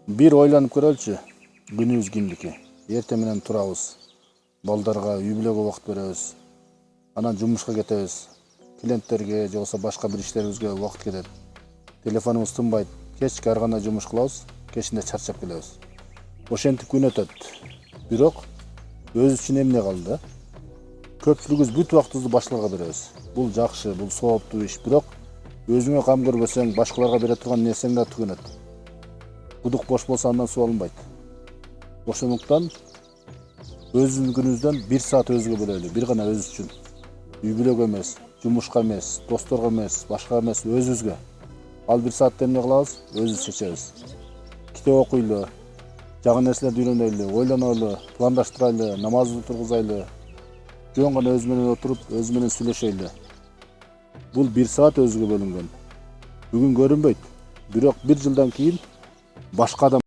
Bir ойланып көрөлчү, күнүбүз кимдики? Эртең менен турабыз. Балдарга үй бүлөгө убакыт беребиз. Анан жумушка кетебиз. Клиенттерге же болбосо башка бир иштерибизге убакыт кетет. Телефонубуз тынбайт. Кечке ар кандай жумуш кылабыз, кечинде чарчап келебиз. Ошентип күн өтөт. Бирок өзүбүз үчүн эмне калды? Көпчүлүгүбүз бүт убактыбызды башкаларга беребиз. Бул жакшы, бул сооптуу иш, бирок өзүңө кам көрбөсөң, башкаларга бере турган нерсең да түгөнөт. Кудук бош болсо андан суу алынбайт. Ошондуктан өзүбүздүн күнүбүздөн 1 саат өзүгө бөлөлү, бир гана өзүбүз үчүн. Үй бүлөгө эмес, жумушка эмес, досторго эмес, башка эмес, өзүбүзгө. Ал 1 саатта эмне кылабыз? Өзүбүз чечебиз. Китеп окуйлу, жаңы нерселерди үйрөнөйлү, ойлонолу, пландаштырайлы, намазды тургузайлы. Жөн гана өзү менен отуруп, өзү менен сүйлөшөйлү. Бул 1 саат өзүгө бөлүнгөн. Бүгүн көрүнбөйт. Бирок 1 жылдан кийин башка адам